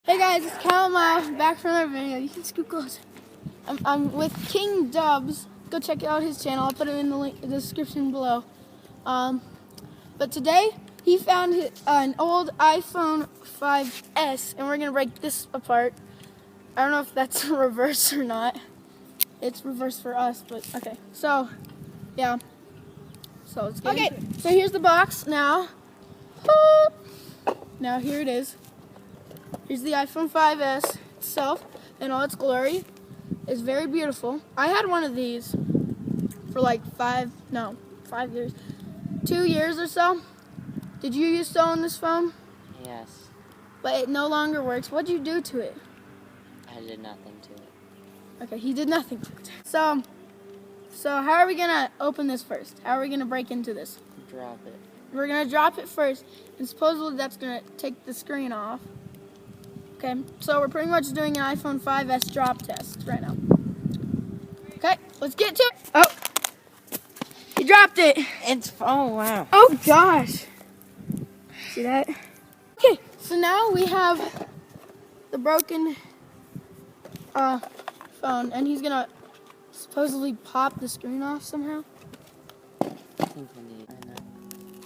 Hey guys, it's Calma back for another video. You can scoot close. I'm with KingDubz. Go check out his channel. I'll put it in the link in the description below. But today he found an old iPhone 5S, and we're gonna break this apart. I don't know if that's reverse or not. It's reverse for us, but okay. So yeah. So let's get into it. So here's the box now. Now here it is. Here's the iPhone 5S itself in all its glory. It's very beautiful. I had one of these for like 5 years. 2 years or so. Did you used to own this phone? Yes. But it no longer works. What'd you do to it? I did nothing to it. Okay, he did nothing to it. So how are we gonna open this first? How are we gonna break into this? Drop it. We're gonna drop it first, and supposedly that's gonna take the screen off. Okay, so we're pretty much doing an iPhone 5S drop test right now. Okay, let's get to it. Oh, he dropped it. Oh wow. Oh gosh. See that? Okay, so now we have the broken phone, and he's gonna supposedly pop the screen off somehow.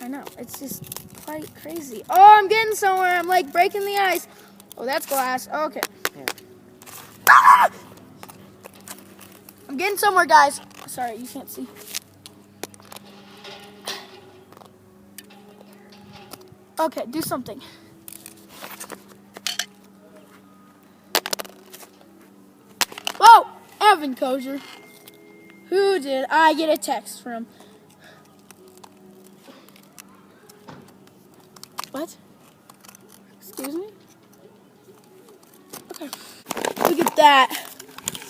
I know, it's just quite crazy. Oh, I'm getting somewhere. I'm like breaking the ice. Oh, that's glass. Okay. Here. Ah! I'm getting somewhere, guys. Sorry, you can't see. Okay, do something. Whoa! Evan Kosher. Who did I get a text from? What? Excuse me? Okay. Look at that.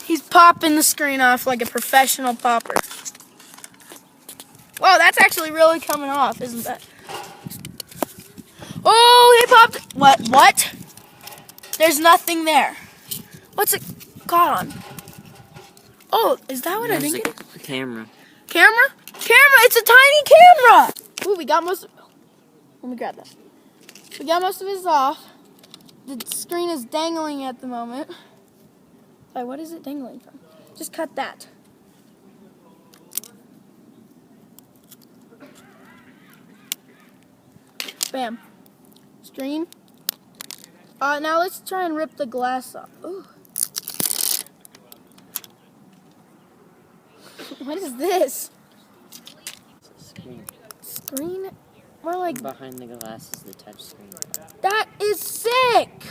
He's popping the screen off like a professional popper. Whoa, that's actually really coming off, isn't that? Oh, he popped it. What? There's nothing there. What's it caught on? Oh, is that what I think it is? The camera. Camera? Camera! It's a tiny camera! Ooh, we got most of... Let me grab that. We got most of this off. The screen is dangling at the moment. Wait, what is it dangling from? Just cut that. Bam. Screen. Now let's try and rip the glass off. Ooh. What is this? Screen. Screen? More like... Behind the glass is the touch screen. That is sick!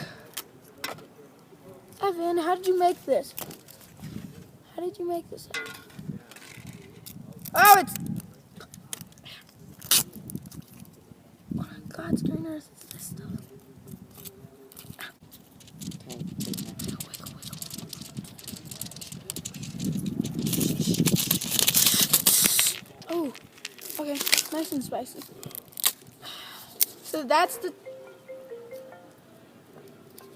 Evan, how did you make this? How did you make this? Oh, it's... What on God's green earth is this stuff? Okay. Oh, okay, nice and spicy. So that's the...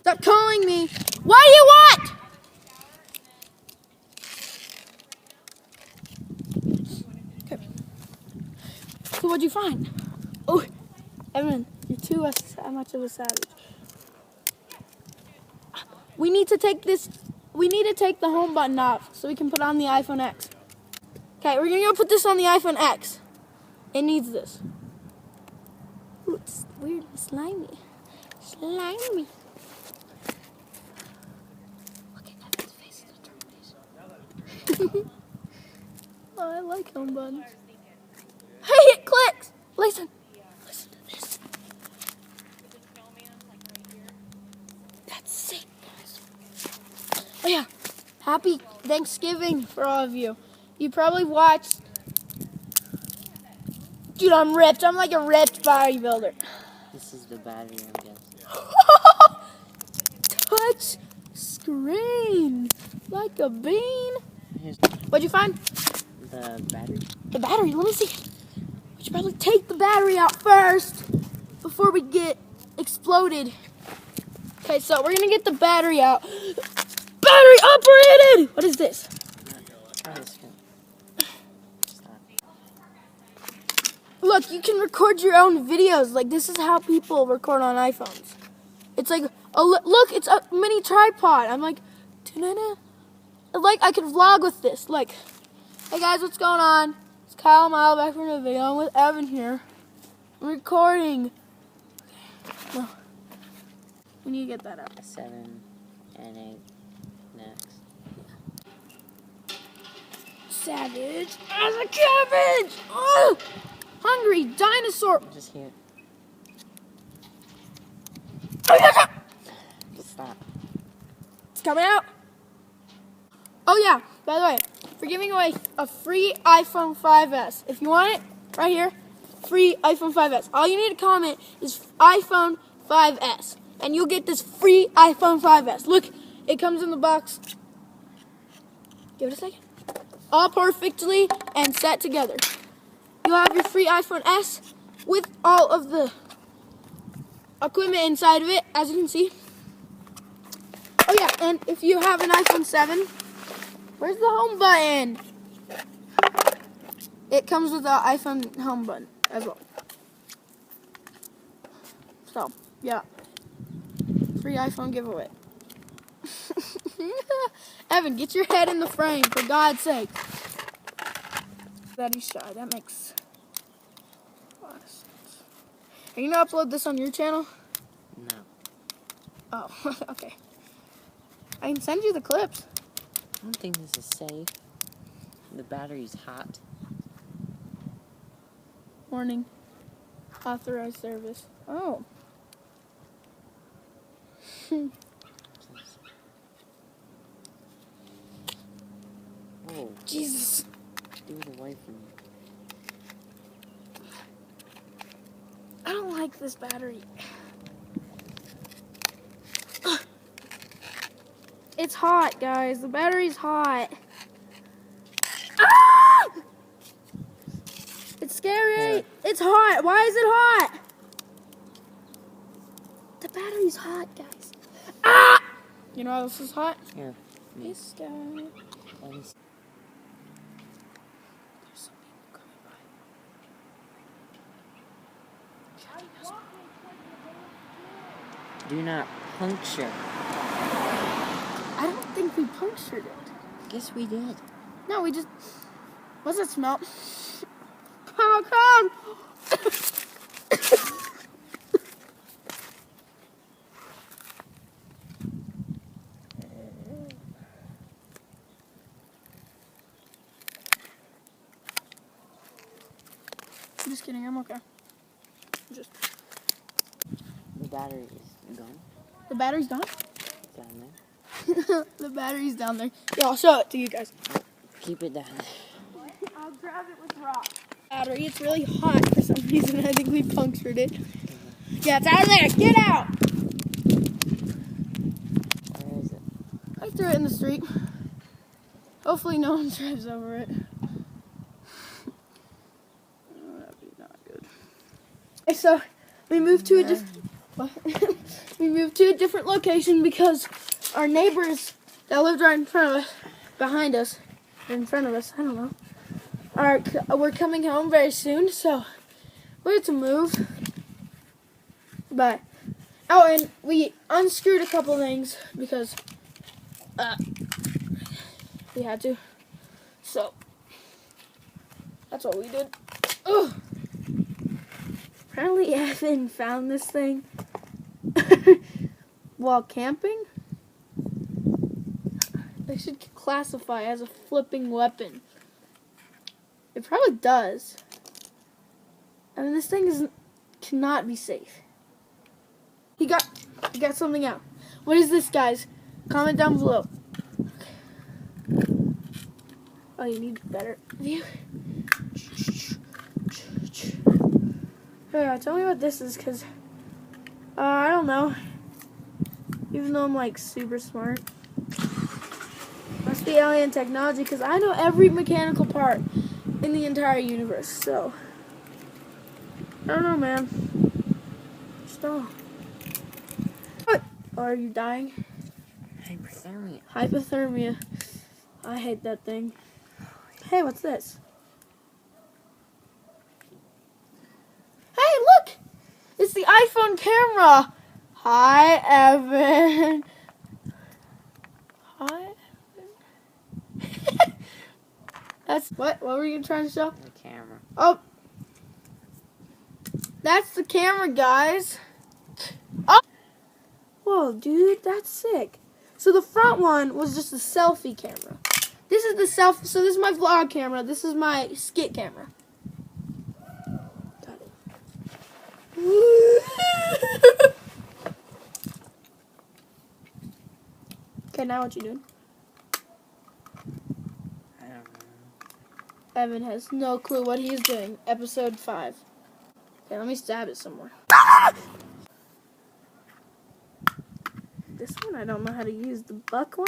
Stop calling me! What do you want? Okay. So what'd you find? Oh, Evan, you're too much of a savage. We need to take this... We need to take the home button off so we can put on the iPhone X. Okay, we're gonna go put this on the iPhone X. It needs this. Ooh, it's weird and slimy. Slimy. Look at Evan's face in the determination. Oh, I like home buttons. Hey, it clicks! Listen to this. That's sick, guys. Oh yeah, happy Thanksgiving for all of you. You probably watched... Dude, I'm ripped. I'm like a ripped bodybuilder. This is the battery, I'm guessing. Touch screen. Like a bean. Here's What'd you find? the battery. The battery. Let me see it. We should probably take the battery out first before we get exploded. Okay, so we're going to get the battery out. Battery operated! What is this? Look, you can record your own videos. Like, this is how people record on iPhones. It's like Oh, look, it's a mini tripod. I'm like, like I could vlog with this. Like, hey guys, what's going on? It's Kyle Mile back from the video. I'm with Evan here. I'm recording. No. We need to get that up. 7 and 8 next. Savage as a cabbage. Ugh! Hungry dinosaur. Just here. Stop. It's coming out. Oh yeah, by the way, we're giving away a free iPhone 5S. If you want it, right here, free iPhone 5S. All you need to comment is iPhone 5S, and you'll get this free iPhone 5S. Look, it comes in the box. Give it a second. All perfectly and set together. You'll have your free iPhone S with all of the equipment inside of it, as you can see. Oh yeah, and if you have an iPhone 7, where's the home button? It comes with the iPhone home button as well. So, yeah. Free iPhone giveaway. Evan, get your head in the frame, for God's sake. That he's shy. That makes a lot of sense. Are you going to upload this on your channel? No. Oh, okay. I can send you the clips. I don't think this is safe. The battery's hot. Warning. Authorized service. Oh. Oh, Jesus. do it away from me. I don't like this battery. It's hot, guys. The battery's hot. Ah! It's scary. Yeah. It's hot. Why is it hot? The battery's hot, guys. Ah! You know what else is hot? Here. Me. This guy. Let me see. There's some people coming by. Do not puncture. I don't think we punctured it. Guess we did. No, we just... What's that smell? Oh, come! I'm just kidding, I'm okay. Just... The battery is gone. The battery's gone? It's down there. The battery's down there. Yeah, I'll show it to you guys. Keep it down there. I'll grab it with rock. Battery, it's really hot for some reason. I think we punctured it. Yeah, it's out of there. Get out! Where is it? I threw it in the street. Hopefully no one drives over it. Oh, that'd be not good. Okay, so we moved to a we moved to a different location because our neighbors that lived right in front of us, behind us, or in front of us, I don't know, we're coming home very soon, so we had to move. But oh, and we unscrewed a couple things because we had to. So that's what we did. Ugh. Apparently Evan found this thing while camping. It should classify as a flipping weapon. It probably does. I mean, this thing cannot be safe. He got something out. What is this, guys? Comment down below. Oh, you need better view. Yeah, tell me what this is, because I don't know. Even though I'm like super smart. Must be alien technology, because I know every mechanical part in the entire universe, so I don't know, man. Stop. What? Are you dying? Hypothermia. Hypothermia. I hate that thing. Hey, what's this? Hey, look! It's the iPhone camera. Hi, Evan. Hi, Evan. That's what were you trying to show? The camera. Oh, that's the camera, guys. Oh, whoa, dude, that's sick. So the front one was just a selfie camera. This is the so this is my vlog camera. This is my skit camera. Got it. Okay, now what you doing? I don't know. Evan has no clue what he is doing. Episode 5. Okay, let me stab it some more. This one I don't know how to use. The buck one?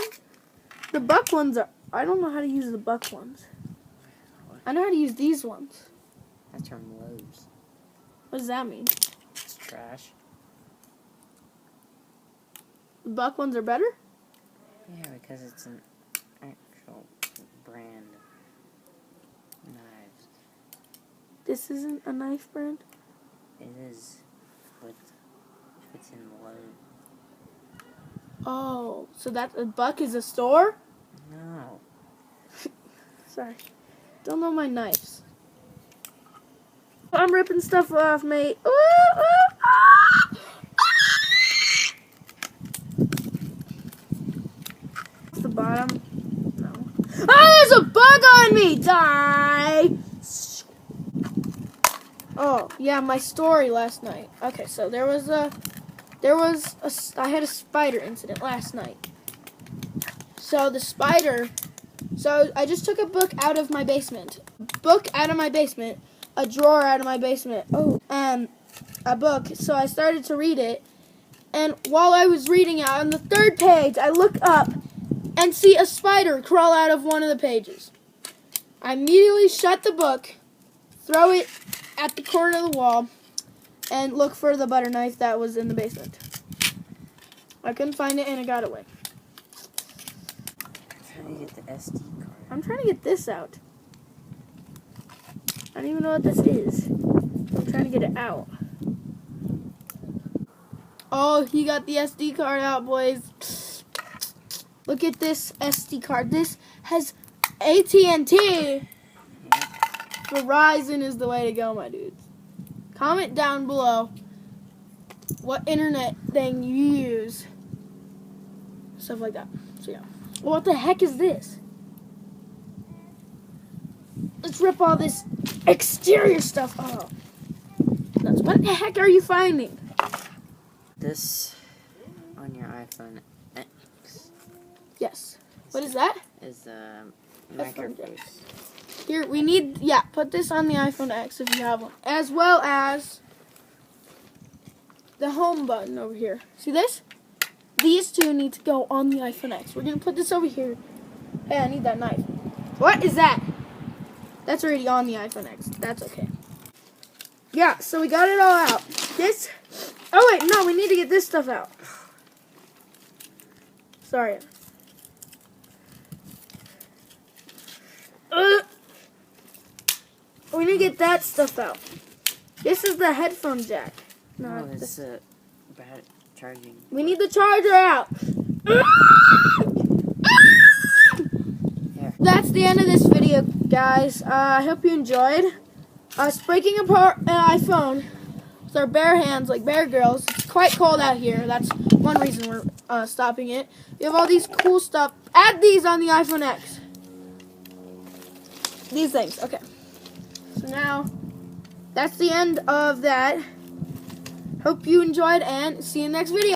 The buck ones are... I don't know how to use the buck ones. I know how to use these ones. That's from Lowe's. What does that mean? It's trash. The buck ones are better? Yeah, because it's an actual brand of knives. This isn't a knife brand? It is, but it's in Lowe's. Oh, so that a buck is a store? No. Sorry. Don't know my knives. I'm ripping stuff off, mate. Ooh, ooh, ah! The bottom. No. Oh, there's a bug on me! Die! Oh, yeah, my story last night. Okay, so I had a spider incident last night. So the spider, so I just took a book out of my basement. A drawer out of my basement. Oh, and a book. So I started to read it. And while I was reading it, on the 3rd page, I look up and see a spider crawl out of one of the pages. I immediately shut the book, throw it at the corner of the wall, and look for the butter knife that was in the basement. I couldn't find it and it got away. I'm trying to get the SD card. I'm trying to get this out. I don't even know what this is. I'm trying to get it out. Oh, he got the SD card out, boys. Look at this SD card. This has AT&T. Verizon is the way to go, my dudes. Comment down below what internet thing you use. Stuff like that. So yeah. What the heck is this? Let's rip all this exterior stuff off. What the heck are you finding? This on your iPhone X. Yes. What is that? Is microphone. Here, we need, put this on the iPhone X if you have one. As well as the home button over here. See this? These two need to go on the iPhone X. We're going to put this over here. Hey, I need that knife. What is that? That's already on the iPhone X. That's okay. Yeah, so we got it all out. This, oh wait, no, we need to get this stuff out. Sorry. We need to get that stuff out. This is the headphone jack. No, it's bad charging. We need the charger out. Here. That's the end of this video, guys. I hope you enjoyed us breaking apart an iPhone with our bare hands like Bear Girls. It's quite cold out here. That's one reason we're stopping it. We have all these cool stuff. Add these on the iPhone X. These things. Okay. So now, that's the end of that. Hope you enjoyed and see you in the next video.